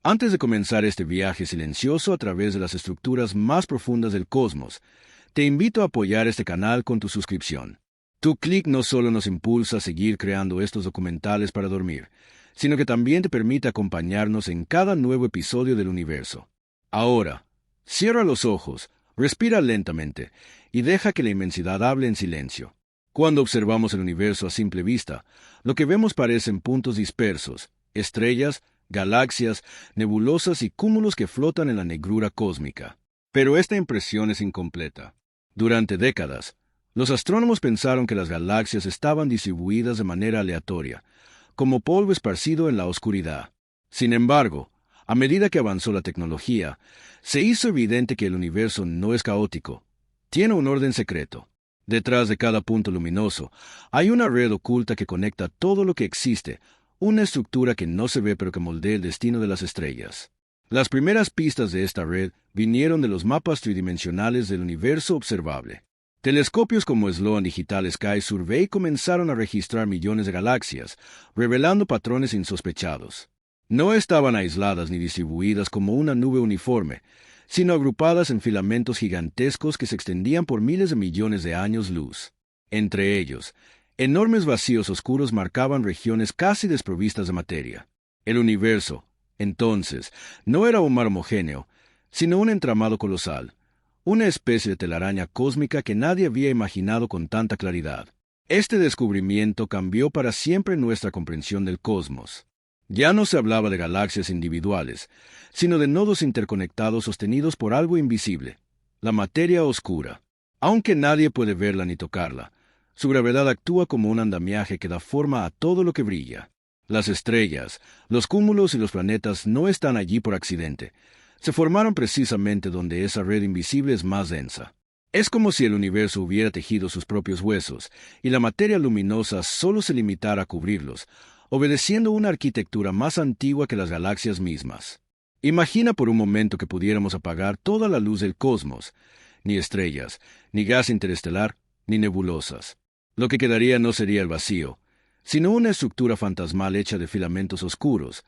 Antes de comenzar este viaje silencioso a través de las estructuras más profundas del cosmos, te invito a apoyar este canal con tu suscripción. Tu clic no solo nos impulsa a seguir creando estos documentales para dormir, sino que también te permite acompañarnos en cada nuevo episodio del universo. Ahora, cierra los ojos, respira lentamente y deja que la inmensidad hable en silencio. Cuando observamos el universo a simple vista, lo que vemos parecen puntos dispersos, estrellas, galaxias, nebulosas y cúmulos que flotan en la negrura cósmica. Pero esta impresión es incompleta. Durante décadas, los astrónomos pensaron que las galaxias estaban distribuidas de manera aleatoria, como polvo esparcido en la oscuridad. Sin embargo, a medida que avanzó la tecnología, se hizo evidente que el universo no es caótico. Tiene un orden secreto. Detrás de cada punto luminoso, hay una red oculta que conecta todo lo que existe, una estructura que no se ve pero que moldea el destino de las estrellas. Las primeras pistas de esta red vinieron de los mapas tridimensionales del universo observable. Telescopios como Sloan Digital Sky Survey comenzaron a registrar millones de galaxias, revelando patrones insospechados. No estaban aisladas ni distribuidas como una nube uniforme, sino agrupadas en filamentos gigantescos que se extendían por miles de millones de años luz. Entre ellos, enormes vacíos oscuros marcaban regiones casi desprovistas de materia. El universo, entonces, no era un mar homogéneo, sino un entramado colosal, una especie de telaraña cósmica que nadie había imaginado con tanta claridad. Este descubrimiento cambió para siempre nuestra comprensión del cosmos. Ya no se hablaba de galaxias individuales, sino de nodos interconectados sostenidos por algo invisible, la materia oscura. Aunque nadie puede verla ni tocarla, su gravedad actúa como un andamiaje que da forma a todo lo que brilla. Las estrellas, los cúmulos y los planetas no están allí por accidente. Se formaron precisamente donde esa red invisible es más densa. Es como si el universo hubiera tejido sus propios huesos, y la materia luminosa solo se limitara a cubrirlos, obedeciendo una arquitectura más antigua que las galaxias mismas. Imagina por un momento que pudiéramos apagar toda la luz del cosmos, ni estrellas, ni gas interestelar, ni nebulosas. Lo que quedaría no sería el vacío, sino una estructura fantasmal hecha de filamentos oscuros,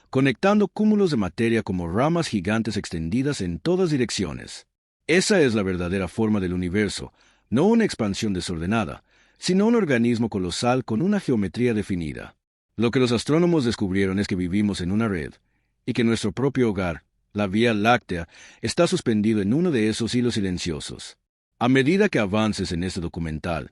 conectando cúmulos de materia como ramas gigantes extendidas en todas direcciones. Esa es la verdadera forma del universo, no una expansión desordenada, sino un organismo colosal con una geometría definida. Lo que los astrónomos descubrieron es que vivimos en una red, y que nuestro propio hogar, la Vía Láctea, está suspendido en uno de esos hilos silenciosos. A medida que avances en este documental,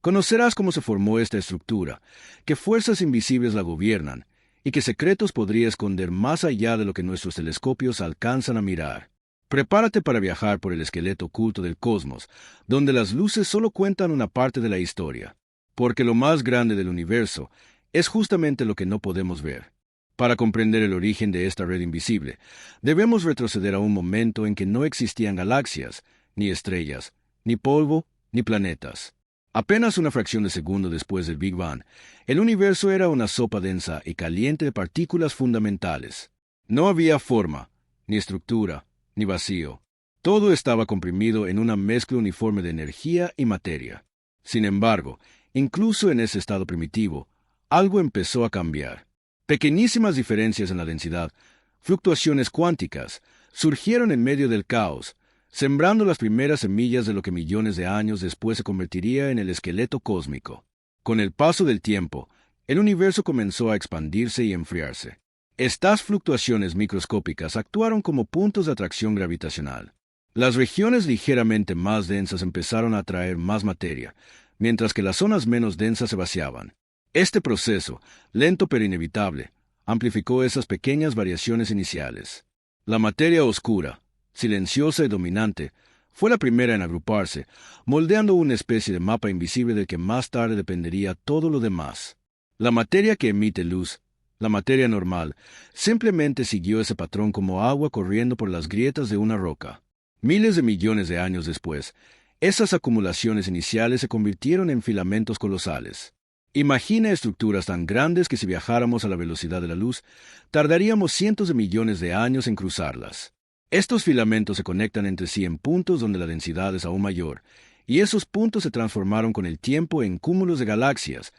conocerás cómo se formó esta estructura, qué fuerzas invisibles la gobiernan, y qué secretos podría esconder más allá de lo que nuestros telescopios alcanzan a mirar. Prepárate para viajar por el esqueleto oculto del cosmos, donde las luces solo cuentan una parte de la historia, porque lo más grande del universo es justamente lo que no podemos ver. Para comprender el origen de esta red invisible, debemos retroceder a un momento en que no existían galaxias, ni estrellas, ni polvo, ni planetas. Apenas una fracción de segundo después del Big Bang, el universo era una sopa densa y caliente de partículas fundamentales. No había forma, ni estructura, ni vacío. Todo estaba comprimido en una mezcla uniforme de energía y materia. Sin embargo, incluso en ese estado primitivo, algo empezó a cambiar. Pequeñísimas diferencias en la densidad, fluctuaciones cuánticas, surgieron en medio del caos, sembrando las primeras semillas de lo que millones de años después se convertiría en el esqueleto cósmico. Con el paso del tiempo, el universo comenzó a expandirse y enfriarse. Estas fluctuaciones microscópicas actuaron como puntos de atracción gravitacional. Las regiones ligeramente más densas empezaron a atraer más materia, mientras que las zonas menos densas se vaciaban. Este proceso, lento pero inevitable, amplificó esas pequeñas variaciones iniciales. La materia oscura, silenciosa y dominante, fue la primera en agruparse, moldeando una especie de mapa invisible del que más tarde dependería todo lo demás. La materia que emite luz, la materia normal, simplemente siguió ese patrón como agua corriendo por las grietas de una roca. Miles de millones de años después, esas acumulaciones iniciales se convirtieron en filamentos colosales. Imagina estructuras tan grandes que si viajáramos a la velocidad de la luz, tardaríamos cientos de millones de años en cruzarlas. Estos filamentos se conectan entre sí en puntos donde la densidad es aún mayor, y esos puntos se transformaron con el tiempo en cúmulos de galaxias,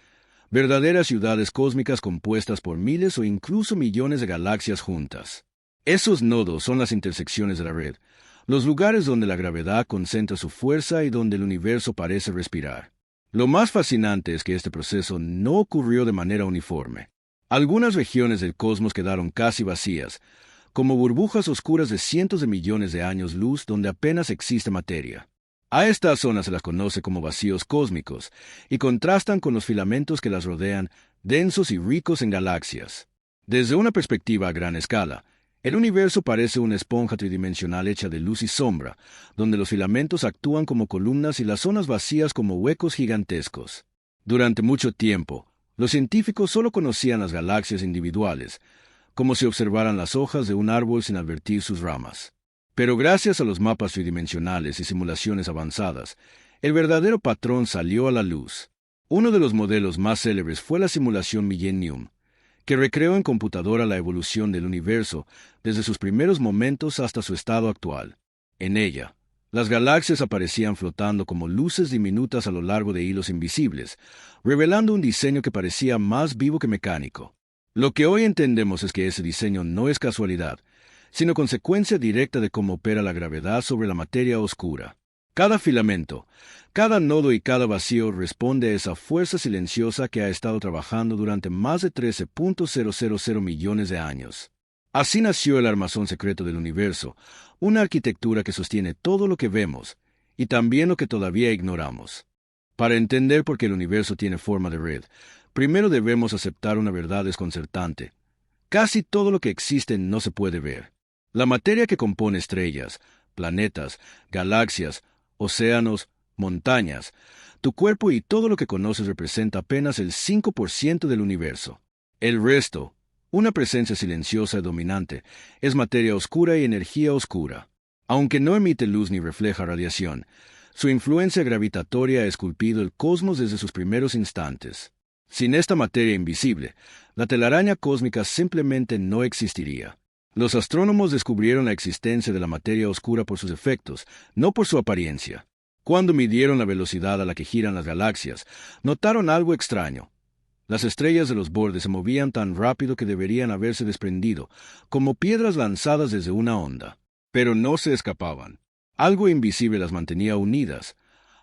verdaderas ciudades cósmicas compuestas por miles o incluso millones de galaxias juntas. Esos nodos son las intersecciones de la red, los lugares donde la gravedad concentra su fuerza y donde el universo parece respirar. Lo más fascinante es que este proceso no ocurrió de manera uniforme. Algunas regiones del cosmos quedaron casi vacías, como burbujas oscuras de cientos de millones de años luz donde apenas existe materia. A estas zonas se las conoce como vacíos cósmicos, y contrastan con los filamentos que las rodean, densos y ricos en galaxias. Desde una perspectiva a gran escala, el universo parece una esponja tridimensional hecha de luz y sombra, donde los filamentos actúan como columnas y las zonas vacías como huecos gigantescos. Durante mucho tiempo, los científicos solo conocían las galaxias individuales, como si observaran las hojas de un árbol sin advertir sus ramas. Pero gracias a los mapas tridimensionales y simulaciones avanzadas, el verdadero patrón salió a la luz. Uno de los modelos más célebres fue la simulación Millennium, que recreó en computadora la evolución del universo desde sus primeros momentos hasta su estado actual. En ella, las galaxias aparecían flotando como luces diminutas a lo largo de hilos invisibles, revelando un diseño que parecía más vivo que mecánico. Lo que hoy entendemos es que ese diseño no es casualidad, sino consecuencia directa de cómo opera la gravedad sobre la materia oscura. Cada filamento, cada nodo y cada vacío responde a esa fuerza silenciosa que ha estado trabajando durante más de 13.000 millones de años. Así nació el armazón secreto del universo, una arquitectura que sostiene todo lo que vemos, y también lo que todavía ignoramos. Para entender por qué el universo tiene forma de red, primero debemos aceptar una verdad desconcertante. Casi todo lo que existe no se puede ver. La materia que compone estrellas, planetas, galaxias, océanos, montañas, tu cuerpo y todo lo que conoces representa apenas el 5% del universo. El resto, una presencia silenciosa y dominante, es materia oscura y energía oscura. Aunque no emite luz ni refleja radiación, su influencia gravitatoria ha esculpido el cosmos desde sus primeros instantes. Sin esta materia invisible, la telaraña cósmica simplemente no existiría. Los astrónomos descubrieron la existencia de la materia oscura por sus efectos, no por su apariencia. Cuando midieron la velocidad a la que giran las galaxias, notaron algo extraño. Las estrellas de los bordes se movían tan rápido que deberían haberse desprendido, como piedras lanzadas desde una onda. Pero no se escapaban. Algo invisible las mantenía unidas,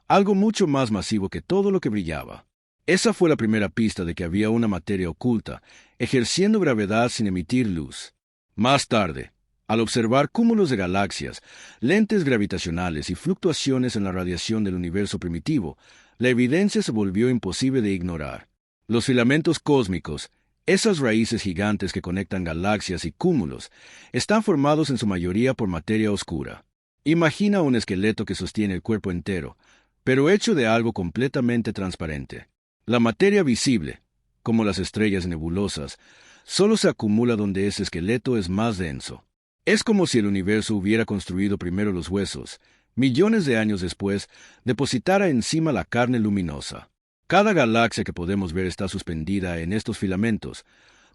algo mucho más masivo que todo lo que brillaba. Esa fue la primera pista de que había una materia oculta, ejerciendo gravedad sin emitir luz. Más tarde, al observar cúmulos de galaxias, lentes gravitacionales y fluctuaciones en la radiación del universo primitivo, la evidencia se volvió imposible de ignorar. Los filamentos cósmicos, esas raíces gigantes que conectan galaxias y cúmulos, están formados en su mayoría por materia oscura. Imagina un esqueleto que sostiene el cuerpo entero, pero hecho de algo completamente transparente. La materia visible, como las estrellas nebulosas, solo se acumula donde ese esqueleto es más denso. Es como si el universo hubiera construido primero los huesos, millones de años después, depositara encima la carne luminosa. Cada galaxia que podemos ver está suspendida en estos filamentos,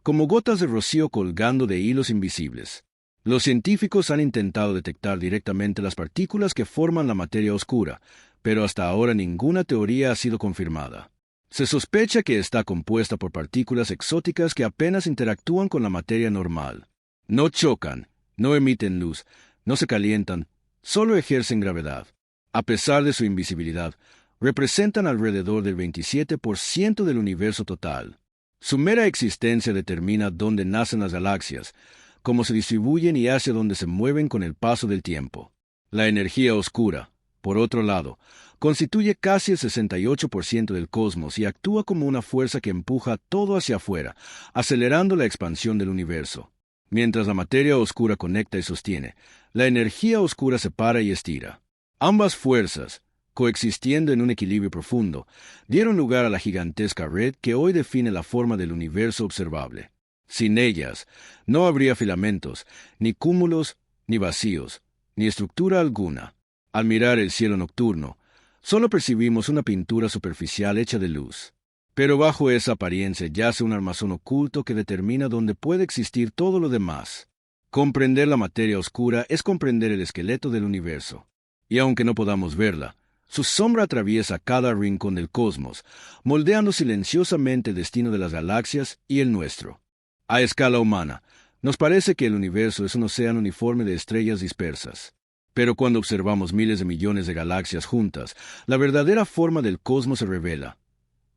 como gotas de rocío colgando de hilos invisibles. Los científicos han intentado detectar directamente las partículas que forman la materia oscura, pero hasta ahora ninguna teoría ha sido confirmada. Se sospecha que está compuesta por partículas exóticas que apenas interactúan con la materia normal. No chocan, no emiten luz, no se calientan, solo ejercen gravedad. A pesar de su invisibilidad, representan alrededor del 27% del universo total. Su mera existencia determina dónde nacen las galaxias, cómo se distribuyen y hacia dónde se mueven con el paso del tiempo. La energía oscura, por otro lado, constituye casi el 68% del cosmos y actúa como una fuerza que empuja todo hacia afuera, acelerando la expansión del universo. Mientras la materia oscura conecta y sostiene, la energía oscura separa y estira. Ambas fuerzas, coexistiendo en un equilibrio profundo, dieron lugar a la gigantesca red que hoy define la forma del universo observable. Sin ellas, no habría filamentos, ni cúmulos, ni vacíos, ni estructura alguna. Al mirar el cielo nocturno, solo percibimos una pintura superficial hecha de luz. Pero bajo esa apariencia yace un armazón oculto que determina dónde puede existir todo lo demás. Comprender la materia oscura es comprender el esqueleto del universo. Y aunque no podamos verla, su sombra atraviesa cada rincón del cosmos, moldeando silenciosamente el destino de las galaxias y el nuestro. A escala humana, Nos parece que el universo es un océano uniforme de estrellas dispersas. Pero cuando observamos miles de millones de galaxias juntas, la verdadera forma del cosmos se revela.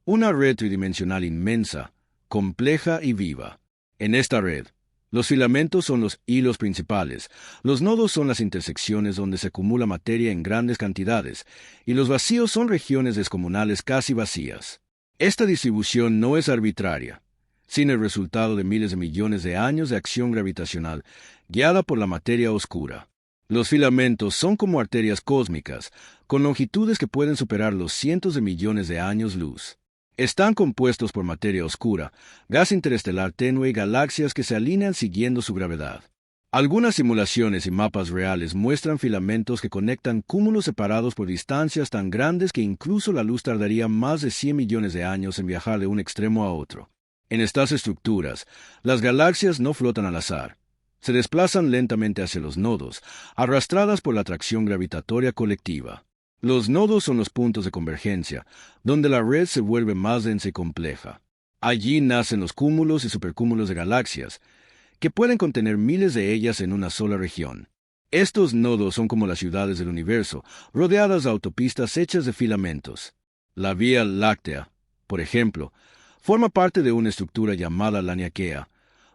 Una red tridimensional inmensa, compleja y viva. En esta red, los filamentos son los hilos principales, los nodos son las intersecciones donde se acumula materia en grandes cantidades, y los vacíos son regiones descomunales casi vacías. Esta distribución no es arbitraria, sino el resultado de miles de millones de años de acción gravitacional, guiada por la materia oscura. Los filamentos son como arterias cósmicas, con longitudes que pueden superar los cientos de millones de años luz. Están compuestos por materia oscura, gas interestelar tenue y galaxias que se alinean siguiendo su gravedad. Algunas simulaciones y mapas reales muestran filamentos que conectan cúmulos separados por distancias tan grandes que incluso la luz tardaría más de 100 millones de años en viajar de un extremo a otro. En estas estructuras, las galaxias no flotan al azar. Se desplazan lentamente hacia los nodos, arrastradas por la atracción gravitatoria colectiva. Los nodos son los puntos de convergencia, donde la red se vuelve más densa y compleja. Allí nacen los cúmulos y supercúmulos de galaxias, que pueden contener miles de ellas en una sola región. Estos nodos son como las ciudades del universo, rodeadas de autopistas hechas de filamentos. La Vía Láctea, por ejemplo, forma parte de una estructura llamada Laniakea,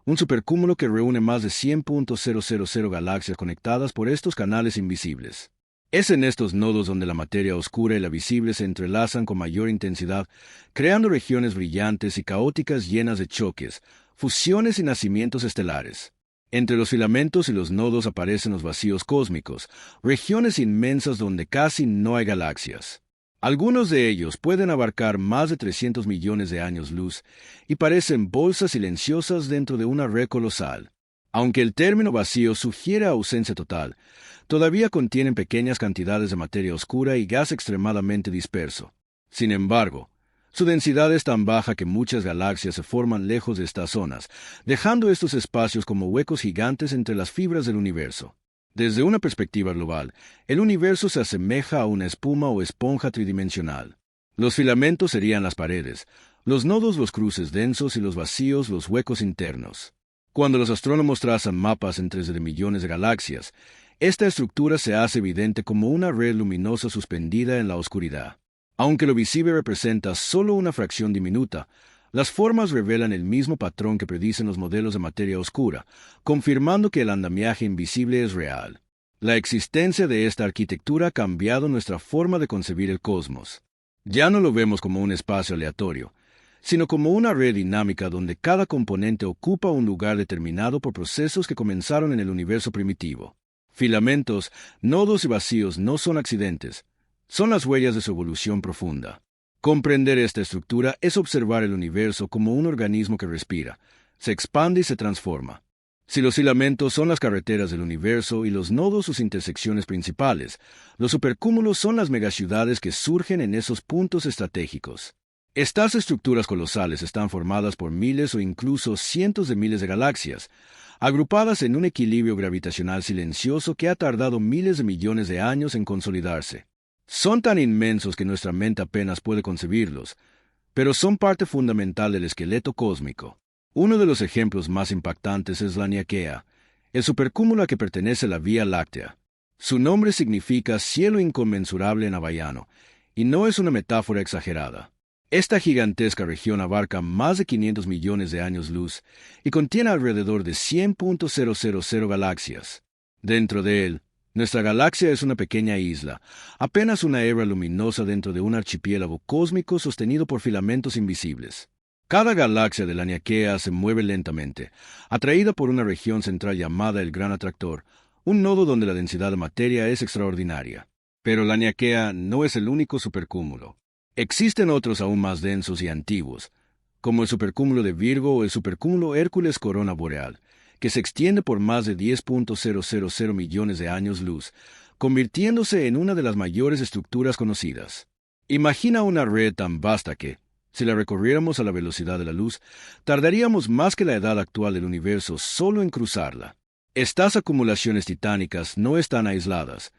un supercúmulo que reúne más de 100.000 galaxias conectadas por estos canales invisibles. Es en estos nodos donde la materia oscura y la visible se entrelazan con mayor intensidad, creando regiones brillantes y caóticas llenas de choques, fusiones y nacimientos estelares. Entre los filamentos y los nodos aparecen los vacíos cósmicos, regiones inmensas donde casi no hay galaxias. Algunos de ellos pueden abarcar más de 300 millones de años luz y parecen bolsas silenciosas dentro de una red colosal. Aunque el término vacío sugiere ausencia total, todavía contienen pequeñas cantidades de materia oscura y gas extremadamente disperso. Sin embargo, su densidad es tan baja que muchas galaxias se forman lejos de estas zonas, dejando estos espacios como huecos gigantes entre las fibras del universo. Desde una perspectiva global, el universo se asemeja a una espuma o esponja tridimensional. Los filamentos serían las paredes, los nodos los cruces densos y los vacíos los huecos internos. Cuando los astrónomos trazan mapas entre de millones de galaxias, esta estructura se hace evidente como una red luminosa suspendida en la oscuridad. Aunque lo visible representa solo una fracción diminuta, las formas revelan el mismo patrón que predicen los modelos de materia oscura, confirmando que el andamiaje invisible es real. La existencia de esta arquitectura ha cambiado nuestra forma de concebir el cosmos. Ya no lo vemos como un espacio aleatorio, sino como una red dinámica donde cada componente ocupa un lugar determinado por procesos que comenzaron en el universo primitivo. Filamentos, nodos y vacíos no son accidentes, son las huellas de su evolución profunda. Comprender esta estructura es observar el universo como un organismo que respira, se expande y se transforma. Si los filamentos son las carreteras del universo y los nodos sus intersecciones principales, los supercúmulos son las megaciudades que surgen en esos puntos estratégicos. Estas estructuras colosales están formadas por miles o incluso cientos de miles de galaxias, agrupadas en un equilibrio gravitacional silencioso que ha tardado miles de millones de años en consolidarse. Son tan inmensos que nuestra mente apenas puede concebirlos, pero son parte fundamental del esqueleto cósmico. Uno de los ejemplos más impactantes es Laniakea, el supercúmulo a que pertenece la Vía Láctea. Su nombre significa cielo inconmensurable en hawaiano, y no es una metáfora exagerada. Esta gigantesca región abarca más de 500 millones de años luz y contiene alrededor de 100.000 galaxias. Dentro de él, nuestra galaxia es una pequeña isla, apenas una hebra luminosa dentro de un archipiélago cósmico sostenido por filamentos invisibles. Cada galaxia de Laniakea se mueve lentamente, atraída por una región central llamada el Gran Atractor, un nodo donde la densidad de materia es extraordinaria. Pero Laniakea no es el único supercúmulo. Existen otros aún más densos y antiguos, como el supercúmulo de Virgo o el supercúmulo Hércules Corona Boreal, que se extiende por más de 10.000 millones de años luz, convirtiéndose en una de las mayores estructuras conocidas. Imagina una red tan vasta que, si la recorriéramos a la velocidad de la luz, tardaríamos más que la edad actual del universo solo en cruzarla. Estas acumulaciones titánicas no están aisladas.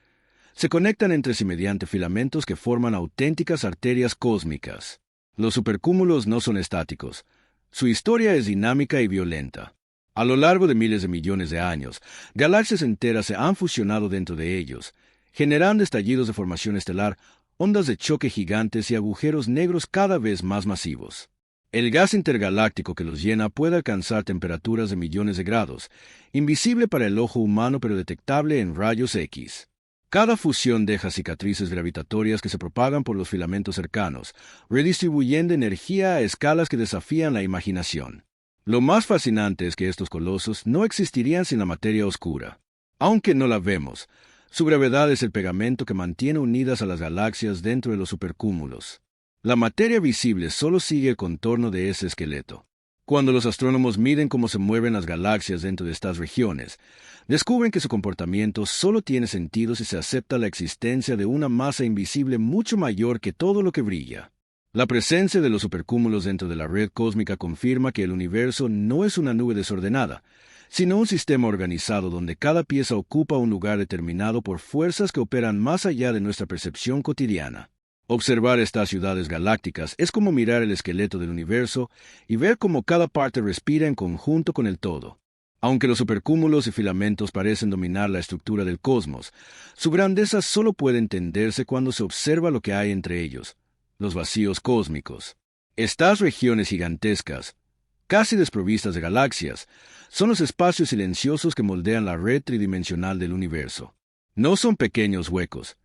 Se conectan entre sí mediante filamentos que forman auténticas arterias cósmicas. Los supercúmulos no son estáticos. Su historia es dinámica y violenta. A lo largo de miles de millones de años, galaxias enteras se han fusionado dentro de ellos, generando estallidos de formación estelar, ondas de choque gigantes y agujeros negros cada vez más masivos. El gas intergaláctico que los llena puede alcanzar temperaturas de millones de grados, invisible para el ojo humano pero detectable en rayos X. Cada fusión deja cicatrices gravitatorias que se propagan por los filamentos cercanos, redistribuyendo energía a escalas que desafían la imaginación. Lo más fascinante es que estos colosos no existirían sin la materia oscura. Aunque no la vemos, su gravedad es el pegamento que mantiene unidas a las galaxias dentro de los supercúmulos. La materia visible solo sigue el contorno de ese esqueleto. Cuando los astrónomos miden cómo se mueven las galaxias dentro de estas regiones, descubren que su comportamiento solo tiene sentido si se acepta la existencia de una masa invisible mucho mayor que todo lo que brilla. La presencia de los supercúmulos dentro de la red cósmica confirma que el universo no es una nube desordenada, sino un sistema organizado donde cada pieza ocupa un lugar determinado por fuerzas que operan más allá de nuestra percepción cotidiana. Observar estas ciudades galácticas es como mirar el esqueleto del universo y ver cómo cada parte respira en conjunto con el todo. Aunque los supercúmulos y filamentos parecen dominar la estructura del cosmos, su grandeza solo puede entenderse cuando se observa lo que hay entre ellos, los vacíos cósmicos. Estas regiones gigantescas, casi desprovistas de galaxias, son los espacios silenciosos que moldean la red tridimensional del universo. No son pequeños huecos,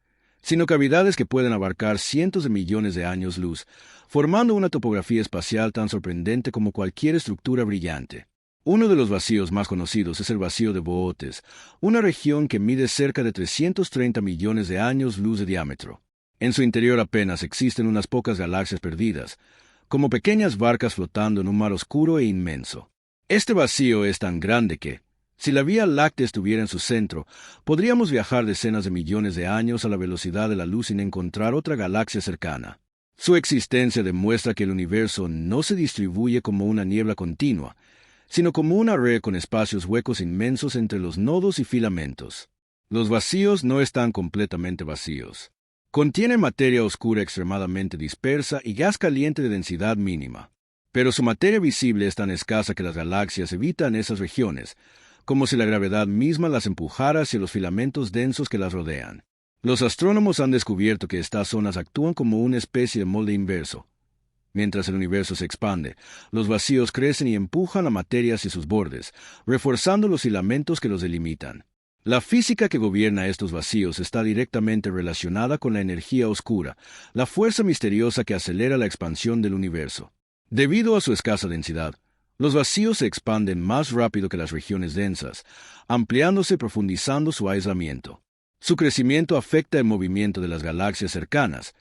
sino cavidades que pueden abarcar cientos de millones de años luz, formando una topografía espacial tan sorprendente como cualquier estructura brillante. Uno de los vacíos más conocidos es el vacío de Boötes, una región que mide cerca de 330 millones de años luz de diámetro. En su interior apenas existen unas pocas galaxias perdidas, como pequeñas barcas flotando en un mar oscuro e inmenso. Este vacío es tan grande que, si la Vía Láctea estuviera en su centro, podríamos viajar decenas de millones de años a la velocidad de la luz sin encontrar otra galaxia cercana. Su existencia demuestra que el universo no se distribuye como una niebla continua, sino como una red con espacios huecos inmensos entre los nodos y filamentos. Los vacíos no están completamente vacíos. Contienen materia oscura extremadamente dispersa y gas caliente de densidad mínima. Pero su materia visible es tan escasa que las galaxias evitan esas regiones, como si la gravedad misma las empujara hacia los filamentos densos que las rodean. Los astrónomos han descubierto que estas zonas actúan como una especie de molde inverso. Mientras el universo se expande, los vacíos crecen y empujan la materia hacia sus bordes, reforzando los filamentos que los delimitan. La física que gobierna estos vacíos está directamente relacionada con la energía oscura, la fuerza misteriosa que acelera la expansión del universo. Debido a su escasa densidad, los vacíos se expanden más rápido que las regiones densas, ampliándose y profundizando su aislamiento. Su crecimiento afecta el movimiento de las galaxias cercanas,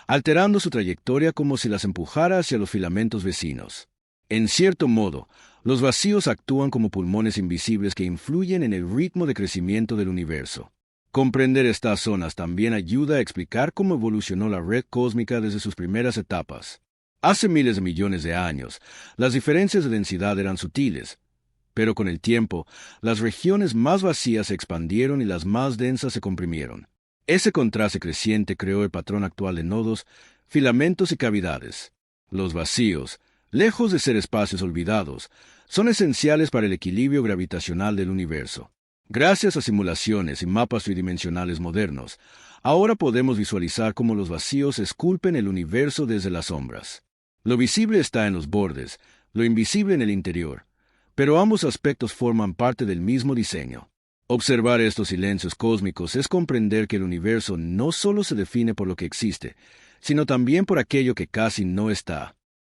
alterando su trayectoria como si las empujara hacia los filamentos vecinos. En cierto modo, los vacíos actúan como pulmones invisibles que influyen en el ritmo de crecimiento del universo. Comprender estas zonas también ayuda a explicar cómo evolucionó la red cósmica desde sus primeras etapas. Hace miles de millones de años, las diferencias de densidad eran sutiles, pero con el tiempo, las regiones más vacías se expandieron y las más densas se comprimieron. Ese contraste creciente creó el patrón actual de nodos, filamentos y cavidades. Los vacíos, lejos de ser espacios olvidados, son esenciales para el equilibrio gravitacional del universo. Gracias a simulaciones y mapas tridimensionales modernos, ahora podemos visualizar cómo los vacíos esculpen el universo desde las sombras. Lo visible está en los bordes, lo invisible en el interior, pero ambos aspectos forman parte del mismo diseño. Observar estos silencios cósmicos es comprender que el universo no solo se define por lo que existe, sino también por aquello que casi no está.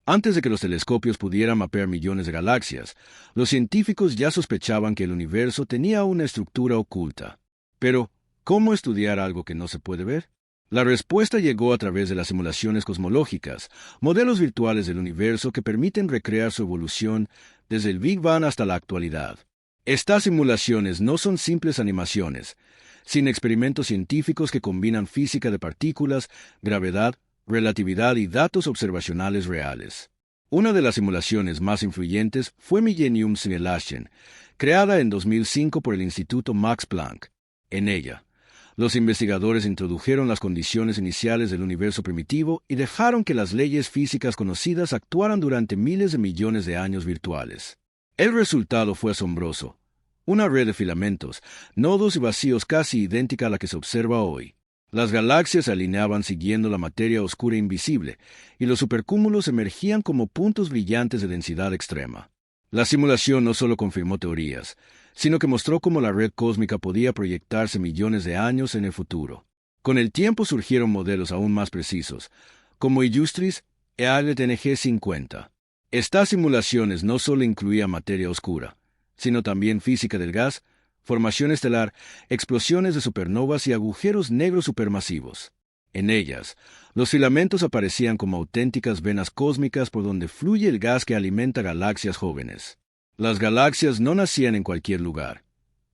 Antes de que los telescopios pudieran mapear millones de galaxias, los científicos ya sospechaban que el universo tenía una estructura oculta. Pero, ¿cómo estudiar algo que no se puede ver? La respuesta llegó a través de las simulaciones cosmológicas, modelos virtuales del universo que permiten recrear su evolución desde el Big Bang hasta la actualidad. Estas simulaciones no son simples animaciones, sino experimentos científicos que combinan física de partículas, gravedad, relatividad y datos observacionales reales. Una de las simulaciones más influyentes fue Millennium Simulation, creada en 2005 por el Instituto Max Planck. En ella, los investigadores introdujeron las condiciones iniciales del universo primitivo y dejaron que las leyes físicas conocidas actuaran durante miles de millones de años virtuales. El resultado fue asombroso. Una red de filamentos, nodos y vacíos casi idéntica a la que se observa hoy. Las galaxias se alineaban siguiendo la materia oscura invisible, y los supercúmulos emergían como puntos brillantes de densidad extrema. La simulación no solo confirmó teorías, sino que mostró cómo la red cósmica podía proyectarse millones de años en el futuro. Con el tiempo surgieron modelos aún más precisos, como Illustris e Aglet NG50. Estas simulaciones no solo incluían materia oscura, sino también física del gas, formación estelar, explosiones de supernovas y agujeros negros supermasivos. En ellas, los filamentos aparecían como auténticas venas cósmicas por donde fluye el gas que alimenta galaxias jóvenes. Las galaxias no nacían en cualquier lugar.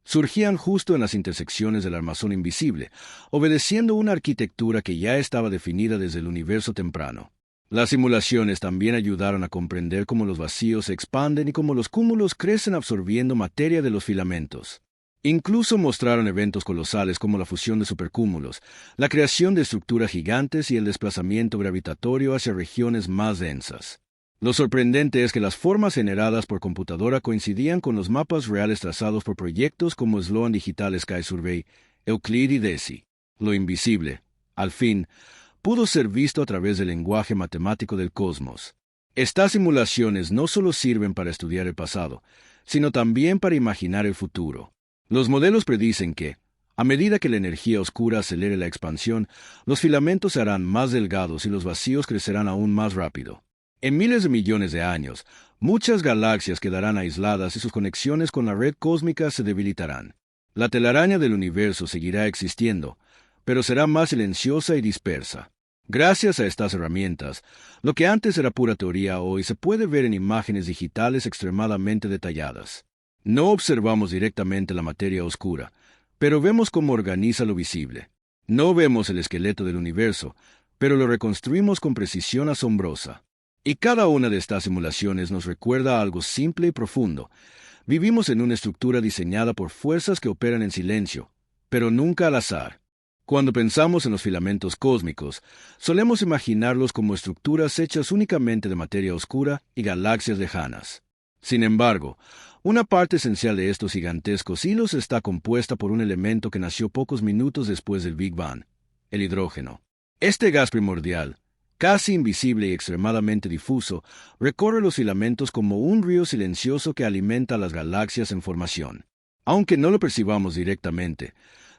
Surgían justo en las intersecciones del armazón invisible, obedeciendo una arquitectura que ya estaba definida desde el universo temprano. Las simulaciones también ayudaron a comprender cómo los vacíos se expanden y cómo los cúmulos crecen absorbiendo materia de los filamentos. Incluso mostraron eventos colosales como la fusión de supercúmulos, la creación de estructuras gigantes y el desplazamiento gravitatorio hacia regiones más densas. Lo sorprendente es que las formas generadas por computadora coincidían con los mapas reales trazados por proyectos como Sloan Digital Sky Survey, Euclid y DESI. Lo invisible, al fin, pudo ser visto a través del lenguaje matemático del cosmos. Estas simulaciones no solo sirven para estudiar el pasado, sino también para imaginar el futuro. Los modelos predicen que, a medida que la energía oscura acelere la expansión, los filamentos se harán más delgados y los vacíos crecerán aún más rápido. En miles de millones de años, muchas galaxias quedarán aisladas y sus conexiones con la red cósmica se debilitarán. La telaraña del universo seguirá existiendo, pero será más silenciosa y dispersa. Gracias a estas herramientas, lo que antes era pura teoría hoy se puede ver en imágenes digitales extremadamente detalladas. No observamos directamente la materia oscura, pero vemos cómo organiza lo visible. No vemos el esqueleto del universo, pero lo reconstruimos con precisión asombrosa. Y cada una de estas simulaciones nos recuerda algo simple y profundo. Vivimos en una estructura diseñada por fuerzas que operan en silencio, pero nunca al azar. Cuando pensamos en los filamentos cósmicos, solemos imaginarlos como estructuras hechas únicamente de materia oscura y galaxias lejanas. Sin embargo, una parte esencial de estos gigantescos hilos está compuesta por un elemento que nació pocos minutos después del Big Bang, el hidrógeno. Este gas primordial, casi invisible y extremadamente difuso, recorre los filamentos como un río silencioso que alimenta a las galaxias en formación. Aunque no lo percibamos directamente,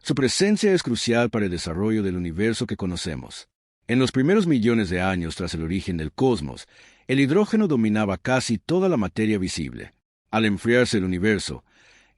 su presencia es crucial para el desarrollo del universo que conocemos. En los primeros millones de años tras el origen del cosmos, el hidrógeno dominaba casi toda la materia visible. Al enfriarse el universo,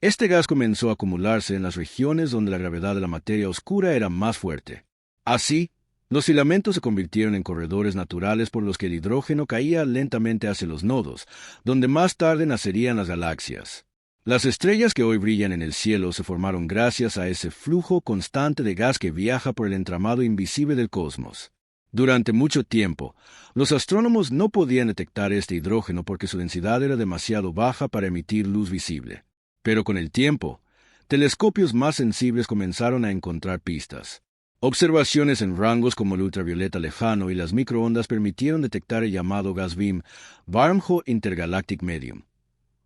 este gas comenzó a acumularse en las regiones donde la gravedad de la materia oscura era más fuerte. Así, los filamentos se convirtieron en corredores naturales por los que el hidrógeno caía lentamente hacia los nodos, donde más tarde nacerían las galaxias. Las estrellas que hoy brillan en el cielo se formaron gracias a ese flujo constante de gas que viaja por el entramado invisible del cosmos. Durante mucho tiempo, los astrónomos no podían detectar este hidrógeno porque su densidad era demasiado baja para emitir luz visible. Pero con el tiempo, telescopios más sensibles comenzaron a encontrar pistas. Observaciones en rangos como el ultravioleta lejano y las microondas permitieron detectar el llamado gas BIM, Wormhole Intergalactic Medium,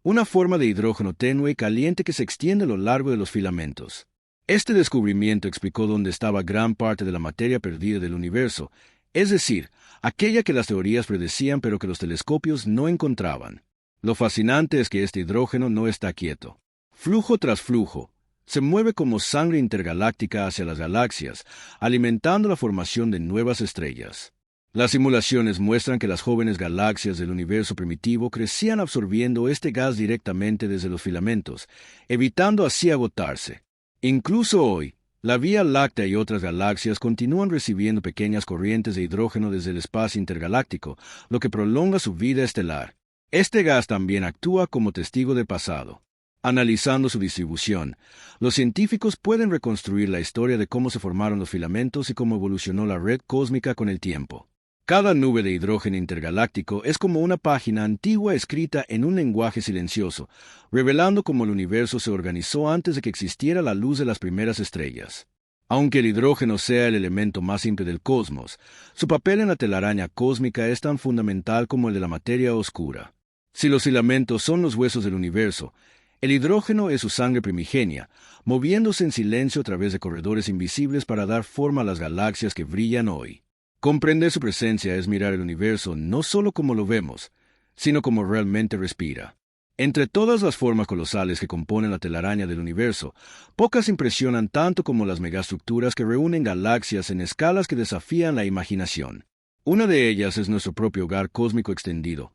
una forma de hidrógeno tenue y caliente que se extiende a lo largo de los filamentos. Este descubrimiento explicó dónde estaba gran parte de la materia perdida del universo, es decir, aquella que las teorías predecían pero que los telescopios no encontraban. Lo fascinante es que este hidrógeno no está quieto. Flujo tras flujo, se mueve como sangre intergaláctica hacia las galaxias, alimentando la formación de nuevas estrellas. Las simulaciones muestran que las jóvenes galaxias del universo primitivo crecían absorbiendo este gas directamente desde los filamentos, evitando así agotarse. Incluso hoy, la Vía Láctea y otras galaxias continúan recibiendo pequeñas corrientes de hidrógeno desde el espacio intergaláctico, lo que prolonga su vida estelar. Este gas también actúa como testigo del pasado. Analizando su distribución, los científicos pueden reconstruir la historia de cómo se formaron los filamentos y cómo evolucionó la red cósmica con el tiempo. Cada nube de hidrógeno intergaláctico es como una página antigua escrita en un lenguaje silencioso, revelando cómo el universo se organizó antes de que existiera la luz de las primeras estrellas. Aunque el hidrógeno sea el elemento más simple del cosmos, su papel en la telaraña cósmica es tan fundamental como el de la materia oscura. Si los filamentos son los huesos del universo, el hidrógeno es su sangre primigenia, moviéndose en silencio a través de corredores invisibles para dar forma a las galaxias que brillan hoy. Comprender su presencia es mirar el universo no solo como lo vemos, sino como realmente respira. Entre todas las formas colosales que componen la telaraña del universo, pocas impresionan tanto como las megaestructuras que reúnen galaxias en escalas que desafían la imaginación. Una de ellas es nuestro propio hogar cósmico extendido,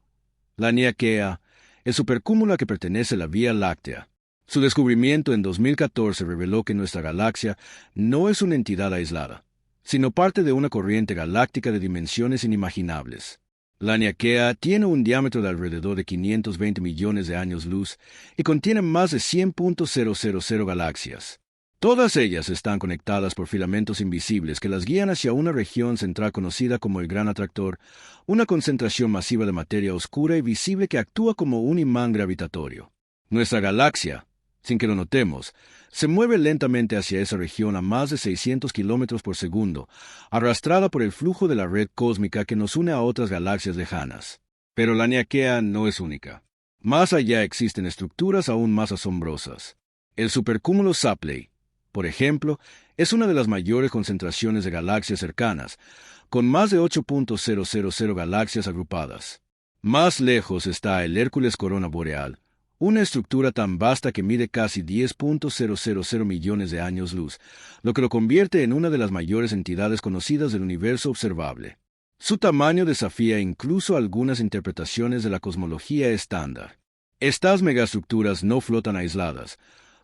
la Laniakea, el supercúmulo a que pertenece la Vía Láctea. Su descubrimiento en 2014 reveló que nuestra galaxia no es una entidad aislada, sino parte de una corriente galáctica de dimensiones inimaginables. La Laniakea tiene un diámetro de alrededor de 520 millones de años luz y contiene más de 100.000 galaxias. Todas ellas están conectadas por filamentos invisibles que las guían hacia una región central conocida como el Gran Atractor, una concentración masiva de materia oscura y visible que actúa como un imán gravitatorio. Nuestra galaxia, sin que lo notemos, se mueve lentamente hacia esa región a más de 600 kilómetros por segundo, arrastrada por el flujo de la red cósmica que nos une a otras galaxias lejanas. Pero la Laniakea no es única. Más allá existen estructuras aún más asombrosas. El supercúmulo Shapley, por ejemplo, es una de las mayores concentraciones de galaxias cercanas, con más de 8.000 galaxias agrupadas. Más lejos está el Hércules Corona Boreal, una estructura tan vasta que mide casi 10.000 millones de años luz, lo que lo convierte en una de las mayores entidades conocidas del universo observable. Su tamaño desafía incluso algunas interpretaciones de la cosmología estándar. Estas megaestructuras no flotan aisladas,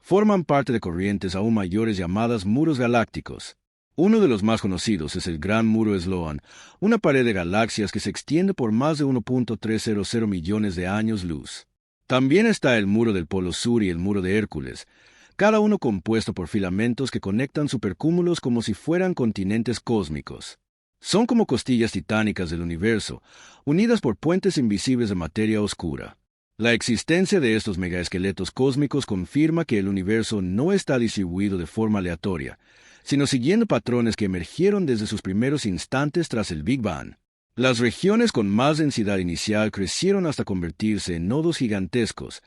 forman parte de corrientes aún mayores llamadas muros galácticos. Uno de los más conocidos es el Gran Muro Sloan, una pared de galaxias que se extiende por más de 1.300 millones de años luz. También está el Muro del Polo Sur y el Muro de Hércules, cada uno compuesto por filamentos que conectan supercúmulos como si fueran continentes cósmicos. Son como costillas titánicas del universo, unidas por puentes invisibles de materia oscura. La existencia de estos megaesqueletos cósmicos confirma que el universo no está distribuido de forma aleatoria, sino siguiendo patrones que emergieron desde sus primeros instantes tras el Big Bang. Las regiones con más densidad inicial crecieron hasta convertirse en nodos gigantescos,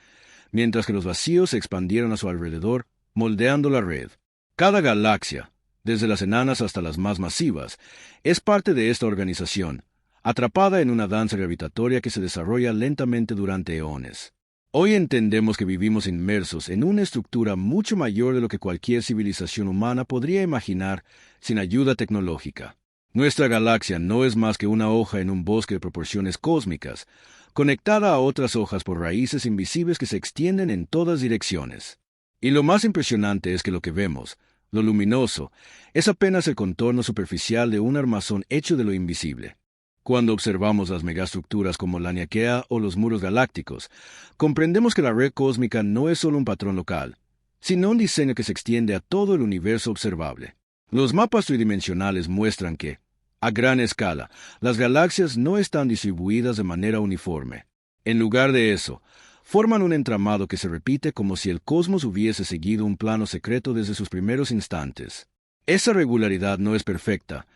mientras que los vacíos se expandieron a su alrededor, moldeando la red. Cada galaxia, desde las enanas hasta las más masivas, es parte de esta organización, atrapada en una danza gravitatoria que se desarrolla lentamente durante eones. Hoy entendemos que vivimos inmersos en una estructura mucho mayor de lo que cualquier civilización humana podría imaginar sin ayuda tecnológica. Nuestra galaxia no es más que una hoja en un bosque de proporciones cósmicas, conectada a otras hojas por raíces invisibles que se extienden en todas direcciones. Y lo más impresionante es que lo que vemos, lo luminoso, es apenas el contorno superficial de un armazón hecho de lo invisible. Cuando observamos las megaestructuras como la Laniakea o los muros galácticos, comprendemos que la red cósmica no es solo un patrón local, sino un diseño que se extiende a todo el universo observable. Los mapas tridimensionales muestran que, a gran escala, las galaxias no están distribuidas de manera uniforme. En lugar de eso, forman un entramado que se repite como si el cosmos hubiese seguido un plano secreto desde sus primeros instantes. Esa regularidad no es perfecta,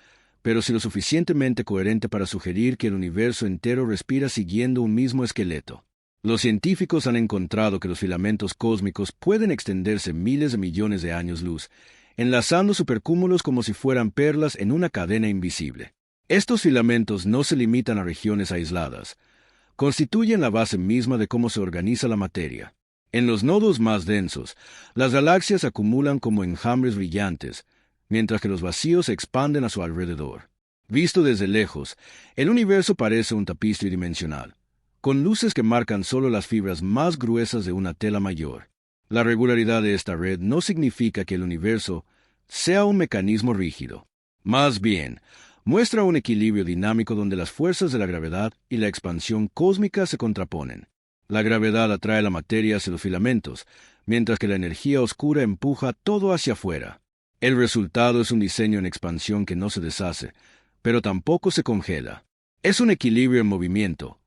pero sí lo suficientemente coherente para sugerir que el universo entero respira siguiendo un mismo esqueleto. Los científicos han encontrado que los filamentos cósmicos pueden extenderse miles de millones de años luz, enlazando supercúmulos como si fueran perlas en una cadena invisible. Estos filamentos no se limitan a regiones aisladas, constituyen la base misma de cómo se organiza la materia. En los nodos más densos, las galaxias se acumulan como enjambres brillantes, mientras que los vacíos se expanden a su alrededor. Visto desde lejos, el universo parece un tapiz tridimensional, con luces que marcan solo las fibras más gruesas de una tela mayor. La regularidad de esta red no significa que el universo sea un mecanismo rígido. Más bien, muestra un equilibrio dinámico donde las fuerzas de la gravedad y la expansión cósmica se contraponen. La gravedad atrae la materia hacia los filamentos, mientras que la energía oscura empuja todo hacia afuera. El resultado es un diseño en expansión que no se deshace, pero tampoco se congela. Es un equilibrio en movimiento,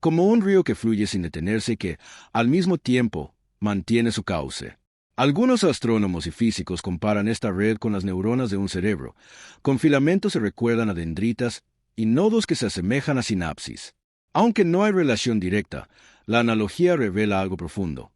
como un río que fluye sin detenerse y que, al mismo tiempo, mantiene su cauce. Algunos astrónomos y físicos comparan esta red con las neuronas de un cerebro, con filamentos que recuerdan a dendritas y nodos que se asemejan a sinapsis. Aunque no hay relación directa, La analogía revela algo profundo.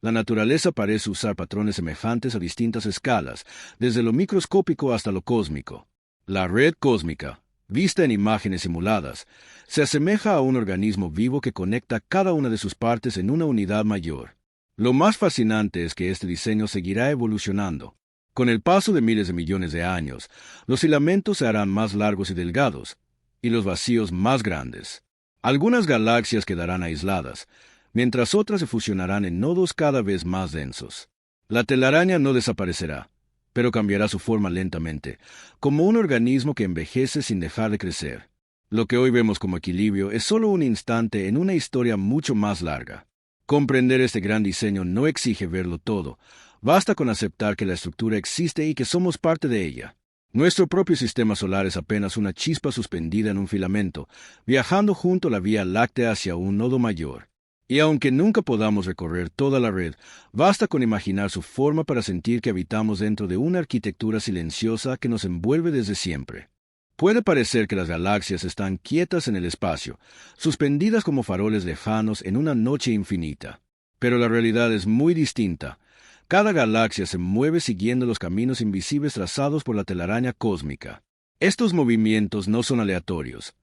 La naturaleza parece usar patrones semejantes a distintas escalas, desde lo microscópico hasta lo cósmico. La red cósmica, vista en imágenes simuladas, se asemeja a un organismo vivo que conecta cada una de sus partes en una unidad mayor. Lo más fascinante es que este diseño seguirá evolucionando. Con el paso de miles de millones de años, los filamentos se harán más largos y delgados, y los vacíos más grandes. Algunas galaxias quedarán aisladas, mientras otras se fusionarán en nodos cada vez más densos. La telaraña no desaparecerá, pero cambiará su forma lentamente, como un organismo que envejece sin dejar de crecer. Lo que hoy vemos como equilibrio es solo un instante en una historia mucho más larga. Comprender este gran diseño no exige verlo todo, basta con aceptar que la estructura existe y que somos parte de ella. Nuestro propio sistema solar es apenas una chispa suspendida en un filamento, viajando junto a la Vía Láctea hacia un nodo mayor. Y aunque nunca podamos recorrer toda la red, basta con imaginar su forma para sentir que habitamos dentro de una arquitectura silenciosa que nos envuelve desde siempre. Puede parecer que las galaxias están quietas en el espacio, suspendidas como faroles lejanos en una noche infinita. Pero la realidad es muy distinta. Cada galaxia se mueve siguiendo los caminos invisibles trazados por la telaraña cósmica. Estos movimientos no son aleatorios.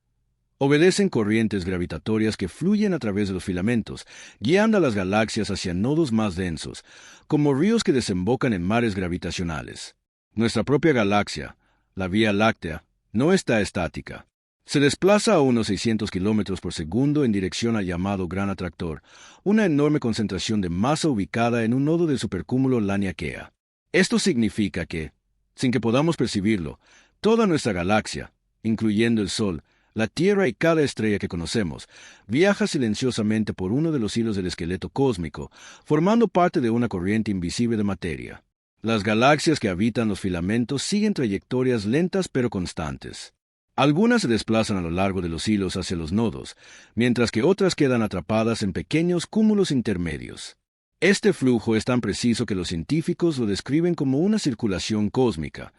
Obedecen corrientes gravitatorias que fluyen a través de los filamentos, guiando a las galaxias hacia nodos más densos, como ríos que desembocan en mares gravitacionales. Nuestra propia galaxia, la Vía Láctea, no está estática. Se desplaza a unos 600 kilómetros por segundo en dirección al llamado Gran Atractor, una enorme concentración de masa ubicada en un nodo del supercúmulo Laniakea. Esto significa que, sin que podamos percibirlo, toda nuestra galaxia, incluyendo el Sol, la Tierra y cada estrella que conocemos, viaja silenciosamente por uno de los hilos del esqueleto cósmico, formando parte de una corriente invisible de materia. Las galaxias que habitan los filamentos siguen trayectorias lentas pero constantes. Algunas se desplazan a lo largo de los hilos hacia los nodos, mientras que otras quedan atrapadas en pequeños cúmulos intermedios. Este flujo es tan preciso que los científicos lo describen como una circulación cósmica,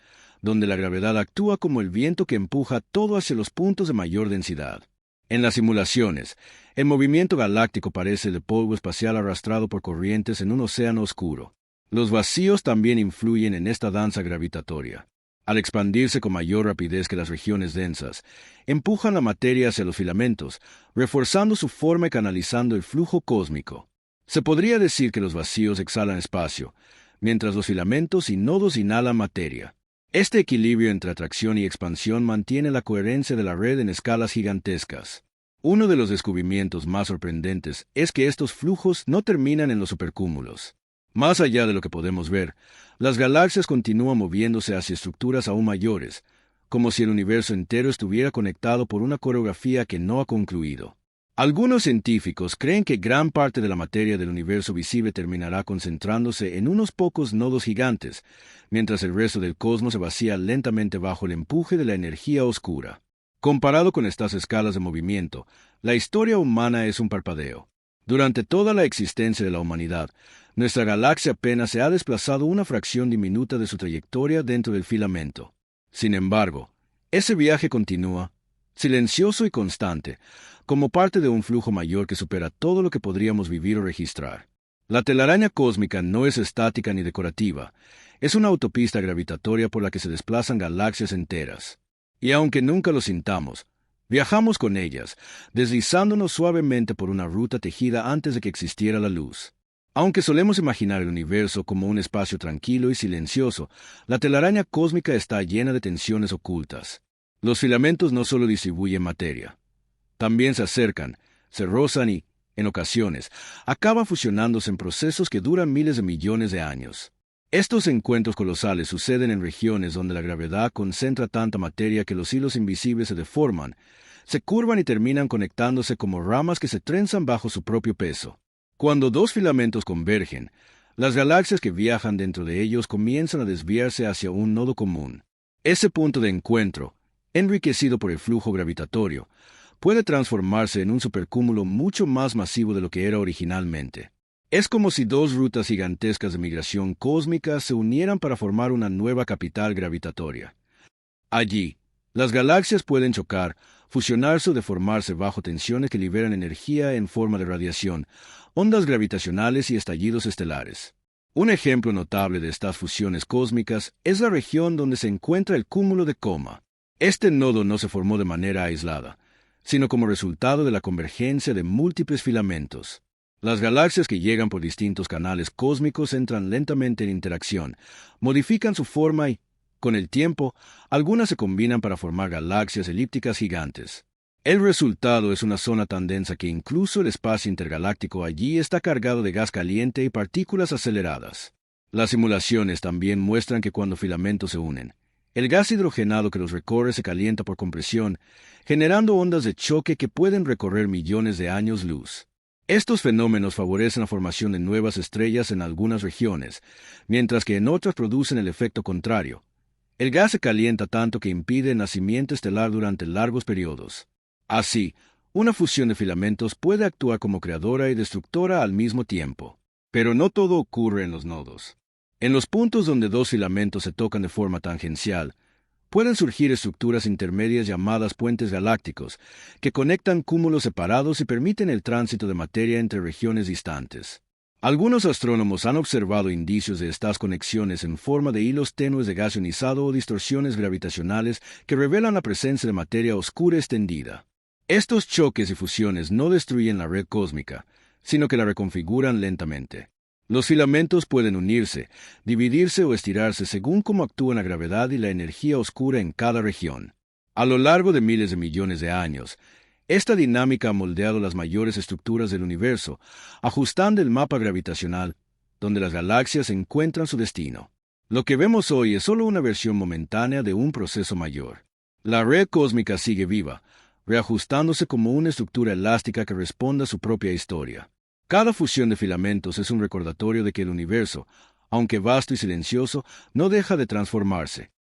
donde la gravedad actúa como el viento que empuja todo hacia los puntos de mayor densidad. En las simulaciones, el movimiento galáctico parece de polvo espacial arrastrado por corrientes en un océano oscuro. Los vacíos también influyen en esta danza gravitatoria. Al expandirse con mayor rapidez que las regiones densas, empujan la materia hacia los filamentos, reforzando su forma y canalizando el flujo cósmico. Se podría decir que los vacíos exhalan espacio, mientras los filamentos y nodos inhalan materia. Este equilibrio entre atracción y expansión mantiene la coherencia de la red en escalas gigantescas. Uno de los descubrimientos más sorprendentes es que estos flujos no terminan en los supercúmulos. Más allá de lo que podemos ver, las galaxias continúan moviéndose hacia estructuras aún mayores, como si el universo entero estuviera conectado por una coreografía que no ha concluido. Algunos científicos creen que gran parte de la materia del universo visible terminará concentrándose en unos pocos nodos gigantes, mientras el resto del cosmos se vacía lentamente bajo el empuje de la energía oscura. Comparado con estas escalas de movimiento, la historia humana es un parpadeo. Durante toda la existencia de la humanidad, nuestra galaxia apenas se ha desplazado una fracción diminuta de su trayectoria dentro del filamento. Sin embargo, ese viaje continúa, silencioso y constante, como parte de un flujo mayor que supera todo lo que podríamos vivir o registrar. La telaraña cósmica no es estática ni decorativa, es una autopista gravitatoria por la que se desplazan galaxias enteras. Y aunque nunca lo sintamos, viajamos con ellas, deslizándonos suavemente por una ruta tejida antes de que existiera la luz. Aunque solemos imaginar el universo como un espacio tranquilo y silencioso, la telaraña cósmica está llena de tensiones ocultas. Los filamentos no solo distribuyen materia, también se acercan, se rozan y, en ocasiones, acaban fusionándose en procesos que duran miles de millones de años. Estos encuentros colosales suceden en regiones donde la gravedad concentra tanta materia que los hilos invisibles se deforman, se curvan y terminan conectándose como ramas que se trenzan bajo su propio peso. Cuando dos filamentos convergen, las galaxias que viajan dentro de ellos comienzan a desviarse hacia un nodo común. Ese punto de encuentro, enriquecido por el flujo gravitatorio, puede transformarse en un supercúmulo mucho más masivo de lo que era originalmente. Es como si dos rutas gigantescas de migración cósmica se unieran para formar una nueva capital gravitatoria. Allí, las galaxias pueden chocar, fusionarse o deformarse bajo tensiones que liberan energía en forma de radiación, ondas gravitacionales y estallidos estelares. Un ejemplo notable de estas fusiones cósmicas es la región donde se encuentra el cúmulo de Coma. Este nodo no se formó de manera aislada, sino como resultado de la convergencia de múltiples filamentos. Las galaxias que llegan por distintos canales cósmicos entran lentamente en interacción, modifican su forma y, con el tiempo, algunas se combinan para formar galaxias elípticas gigantes. El resultado es una zona tan densa que incluso el espacio intergaláctico allí está cargado de gas caliente y partículas aceleradas. Las simulaciones también muestran que cuando filamentos se unen, el gas hidrogenado que los recorre se calienta por compresión, generando ondas de choque que pueden recorrer millones de años luz. Estos fenómenos favorecen la formación de nuevas estrellas en algunas regiones, mientras que en otras producen el efecto contrario. El gas se calienta tanto que impide el nacimiento estelar durante largos periodos. Así, una fusión de filamentos puede actuar como creadora y destructora al mismo tiempo. Pero no todo ocurre en los nodos. En los puntos donde dos filamentos se tocan de forma tangencial, pueden surgir estructuras intermedias llamadas puentes galácticos, que conectan cúmulos separados y permiten el tránsito de materia entre regiones distantes. Algunos astrónomos han observado indicios de estas conexiones en forma de hilos tenues de gas ionizado o distorsiones gravitacionales que revelan la presencia de materia oscura extendida. Estos choques y fusiones no destruyen la red cósmica, sino que la reconfiguran lentamente. Los filamentos pueden unirse, dividirse o estirarse según cómo actúa la gravedad y la energía oscura en cada región. A lo largo de miles de millones de años, esta dinámica ha moldeado las mayores estructuras del universo, ajustando el mapa gravitacional, donde las galaxias encuentran su destino. Lo que vemos hoy es solo una versión momentánea de un proceso mayor. La red cósmica sigue viva, reajustándose como una estructura elástica que responde a su propia historia. Cada fusión de filamentos es un recordatorio de que el universo, aunque vasto y silencioso, no deja de transformarse.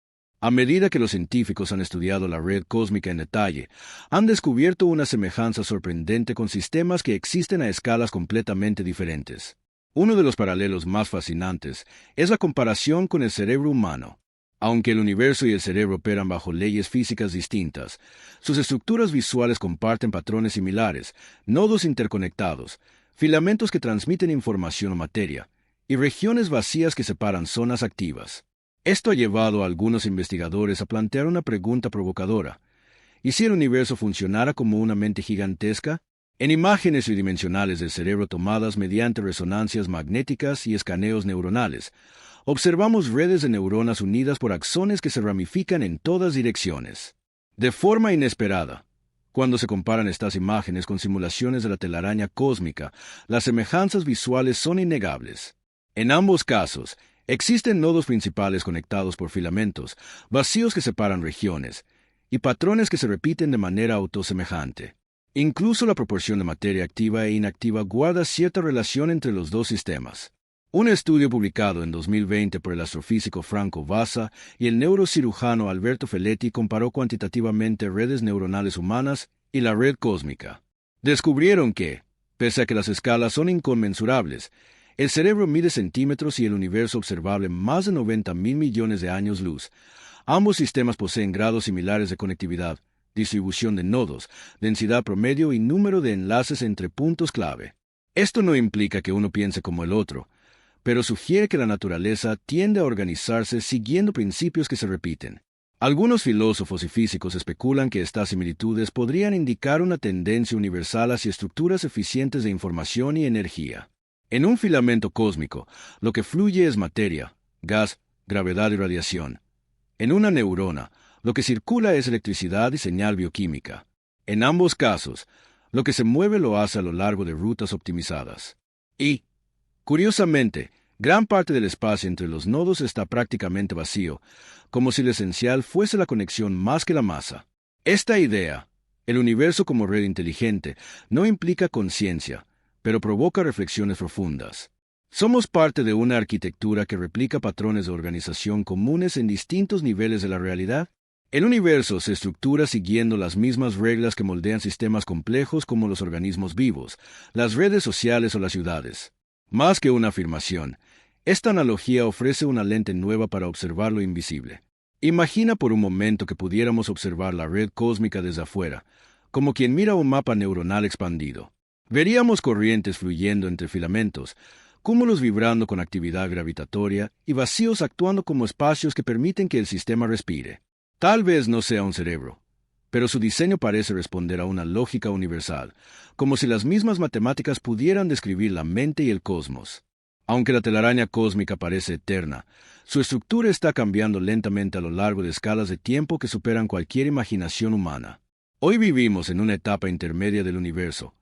A medida que los científicos han estudiado la red cósmica en detalle, han descubierto una semejanza sorprendente con sistemas que existen a escalas completamente diferentes. Uno de los paralelos más fascinantes es la comparación con el cerebro humano. Aunque el universo y el cerebro operan bajo leyes físicas distintas, sus estructuras visuales comparten patrones similares, nodos interconectados, filamentos que transmiten información o materia, y regiones vacías que separan zonas activas. Esto ha llevado a algunos investigadores a plantear una pregunta provocadora. ¿Y si el universo funcionara como una mente gigantesca? En imágenes tridimensionales del cerebro tomadas mediante resonancias magnéticas y escaneos neuronales, observamos redes de neuronas unidas por axones que se ramifican en todas direcciones. De forma inesperada, cuando se comparan estas imágenes con simulaciones de la telaraña cósmica, las semejanzas visuales son innegables. En ambos casos, existen nodos principales conectados por filamentos, vacíos que separan regiones, y patrones que se repiten de manera autosemejante. Incluso la proporción de materia activa e inactiva guarda cierta relación entre los dos sistemas. Un estudio publicado en 2020 por el astrofísico Franco Vasa y el neurocirujano Alberto Feletti comparó cuantitativamente redes neuronales humanas y la red cósmica. Descubrieron que, pese a que las escalas son inconmensurables, el cerebro mide centímetros y el universo observable más de 90.000 millones de años luz. Ambos sistemas poseen grados similares de conectividad, distribución de nodos, densidad promedio y número de enlaces entre puntos clave. Esto no implica que uno piense como el otro, pero sugiere que la naturaleza tiende a organizarse siguiendo principios que se repiten. Algunos filósofos y físicos especulan que estas similitudes podrían indicar una tendencia universal hacia estructuras eficientes de información y energía. En un filamento cósmico, lo que fluye es materia, gas, gravedad y radiación. En una neurona, lo que circula es electricidad y señal bioquímica. En ambos casos, lo que se mueve lo hace a lo largo de rutas optimizadas. Y, curiosamente, gran parte del espacio entre los nodos está prácticamente vacío, como si lo esencial fuese la conexión más que la masa. Esta idea, el universo como red inteligente, no implica conciencia, pero provoca reflexiones profundas. Somos parte de una arquitectura que replica patrones de organización comunes en distintos niveles de la realidad. El universo se estructura siguiendo las mismas reglas que moldean sistemas complejos como los organismos vivos, las redes sociales o las ciudades. Más que una afirmación, esta analogía ofrece una lente nueva para observar lo invisible. Imagina por un momento que pudiéramos observar la red cósmica desde afuera, como quien mira un mapa neuronal expandido. Veríamos corrientes fluyendo entre filamentos, cúmulos vibrando con actividad gravitatoria y vacíos actuando como espacios que permiten que el sistema respire. Tal vez no sea un cerebro, pero su diseño parece responder a una lógica universal, como si las mismas matemáticas pudieran describir la mente y el cosmos. Aunque la telaraña cósmica parece eterna, su estructura está cambiando lentamente a lo largo de escalas de tiempo que superan cualquier imaginación humana. Hoy vivimos en una etapa intermedia del universo.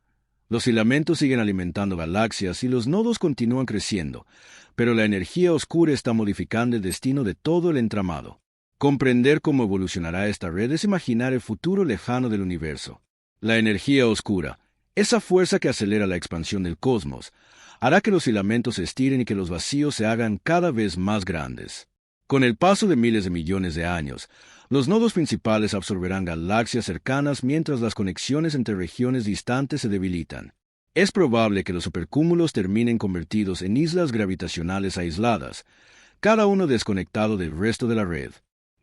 Los filamentos siguen alimentando galaxias y los nodos continúan creciendo, pero la energía oscura está modificando el destino de todo el entramado. Comprender cómo evolucionará esta red es imaginar el futuro lejano del universo. La energía oscura, esa fuerza que acelera la expansión del cosmos, hará que los filamentos se estiren y que los vacíos se hagan cada vez más grandes. Con el paso de miles de millones de años, los nodos principales absorberán galaxias cercanas mientras las conexiones entre regiones distantes se debilitan. Es probable que los supercúmulos terminen convertidos en islas gravitacionales aisladas, cada uno desconectado del resto de la red.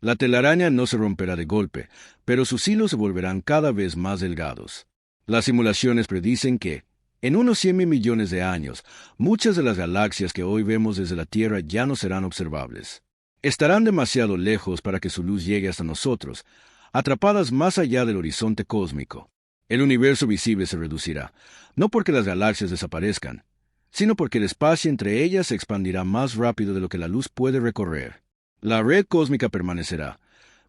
La telaraña no se romperá de golpe, pero sus hilos se volverán cada vez más delgados. Las simulaciones predicen que, en unos 100.000 millones de años, muchas de las galaxias que hoy vemos desde la Tierra ya no serán observables. Estarán demasiado lejos para que su luz llegue hasta nosotros, atrapadas más allá del horizonte cósmico. El universo visible se reducirá, no porque las galaxias desaparezcan, sino porque el espacio entre ellas se expandirá más rápido de lo que la luz puede recorrer. La red cósmica permanecerá,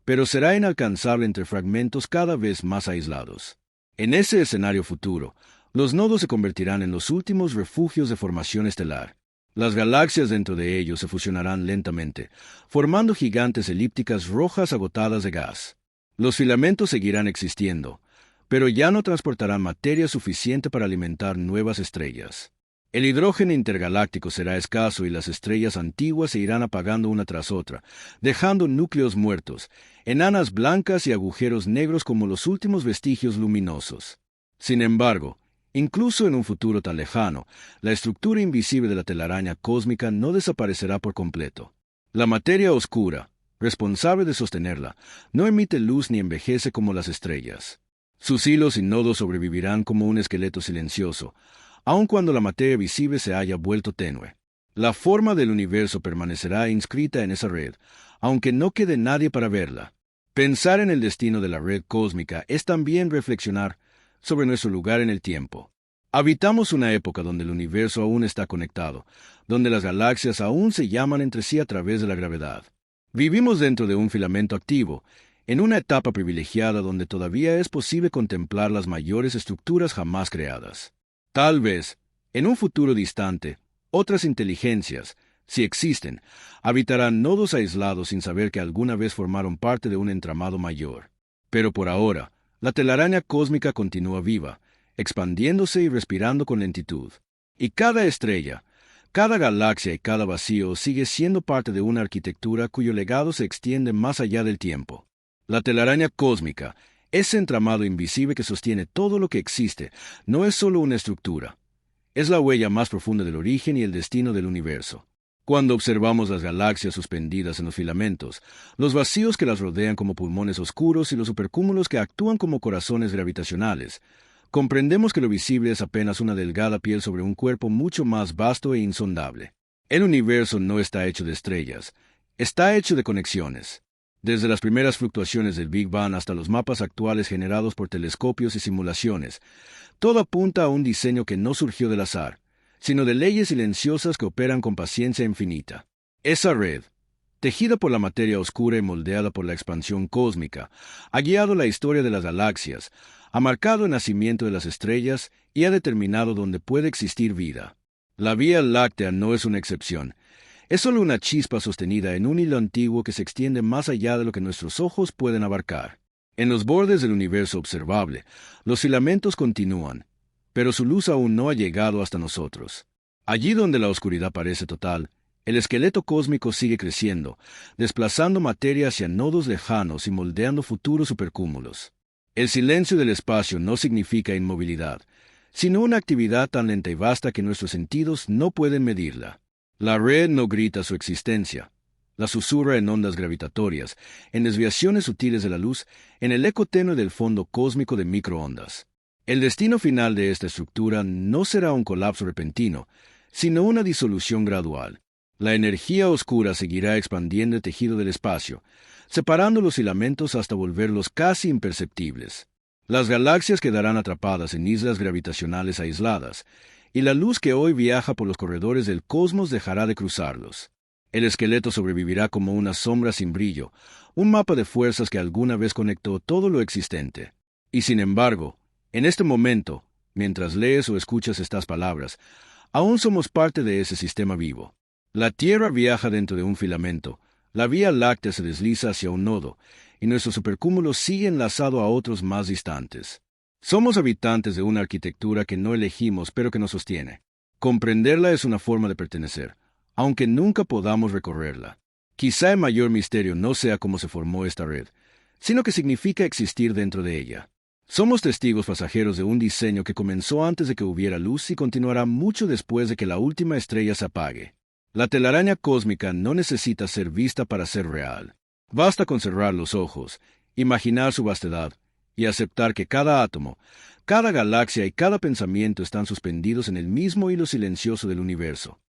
pero será inalcanzable entre fragmentos cada vez más aislados. En ese escenario futuro, los nodos se convertirán en los últimos refugios de formación estelar. Las galaxias dentro de ellos se fusionarán lentamente, formando gigantes elípticas rojas agotadas de gas. Los filamentos seguirán existiendo, pero ya no transportarán materia suficiente para alimentar nuevas estrellas. El hidrógeno intergaláctico será escaso y las estrellas antiguas se irán apagando una tras otra, dejando núcleos muertos, enanas blancas y agujeros negros como los últimos vestigios luminosos. Sin embargo, incluso en un futuro tan lejano, la estructura invisible de la telaraña cósmica no desaparecerá por completo. La materia oscura, responsable de sostenerla, no emite luz ni envejece como las estrellas. Sus hilos y nodos sobrevivirán como un esqueleto silencioso, aun cuando la materia visible se haya vuelto tenue. La forma del universo permanecerá inscrita en esa red, aunque no quede nadie para verla. Pensar en el destino de la red cósmica es también reflexionar sobre nuestro lugar en el tiempo. Habitamos una época donde el universo aún está conectado, donde las galaxias aún se llaman entre sí a través de la gravedad. Vivimos dentro de un filamento activo, en una etapa privilegiada donde todavía es posible contemplar las mayores estructuras jamás creadas. Tal vez, en un futuro distante, otras inteligencias, si existen, habitarán nodos aislados sin saber que alguna vez formaron parte de un entramado mayor. Pero por ahora, la telaraña cósmica continúa viva, expandiéndose y respirando con lentitud. Y cada estrella, cada galaxia y cada vacío sigue siendo parte de una arquitectura cuyo legado se extiende más allá del tiempo. La telaraña cósmica, ese entramado invisible que sostiene todo lo que existe, no es solo una estructura. Es la huella más profunda del origen y el destino del universo. Cuando observamos las galaxias suspendidas en los filamentos, los vacíos que las rodean como pulmones oscuros y los supercúmulos que actúan como corazones gravitacionales, comprendemos que lo visible es apenas una delgada piel sobre un cuerpo mucho más vasto e insondable. El universo no está hecho de estrellas, está hecho de conexiones. Desde las primeras fluctuaciones del Big Bang hasta los mapas actuales generados por telescopios y simulaciones, todo apunta a un diseño que no surgió del azar, sino de leyes silenciosas que operan con paciencia infinita. Esa red, tejida por la materia oscura y moldeada por la expansión cósmica, ha guiado la historia de las galaxias, ha marcado el nacimiento de las estrellas y ha determinado dónde puede existir vida. La Vía Láctea no es una excepción. Es solo una chispa sostenida en un hilo antiguo que se extiende más allá de lo que nuestros ojos pueden abarcar. En los bordes del universo observable, los filamentos continúan, pero su luz aún no ha llegado hasta nosotros. Allí donde la oscuridad parece total, el esqueleto cósmico sigue creciendo, desplazando materia hacia nodos lejanos y moldeando futuros supercúmulos. El silencio del espacio no significa inmovilidad, sino una actividad tan lenta y vasta que nuestros sentidos no pueden medirla. La red no grita su existencia. La susurra en ondas gravitatorias, en desviaciones sutiles de la luz, en el eco tenue del fondo cósmico de microondas. El destino final de esta estructura no será un colapso repentino, sino una disolución gradual. La energía oscura seguirá expandiendo el tejido del espacio, separando los filamentos hasta volverlos casi imperceptibles. Las galaxias quedarán atrapadas en islas gravitacionales aisladas, y la luz que hoy viaja por los corredores del cosmos dejará de cruzarlos. El esqueleto sobrevivirá como una sombra sin brillo, un mapa de fuerzas que alguna vez conectó todo lo existente. Y sin embargo, en este momento, mientras lees o escuchas estas palabras, aún somos parte de ese sistema vivo. La Tierra viaja dentro de un filamento, la Vía Láctea se desliza hacia un nodo, y nuestro supercúmulo sigue enlazado a otros más distantes. Somos habitantes de una arquitectura que no elegimos pero que nos sostiene. Comprenderla es una forma de pertenecer, aunque nunca podamos recorrerla. Quizá el mayor misterio no sea cómo se formó esta red, sino que significa existir dentro de ella. Somos testigos pasajeros de un diseño que comenzó antes de que hubiera luz y continuará mucho después de que la última estrella se apague. La telaraña cósmica no necesita ser vista para ser real. Basta con cerrar los ojos, imaginar su vastedad y aceptar que cada átomo, cada galaxia y cada pensamiento están suspendidos en el mismo hilo silencioso del universo.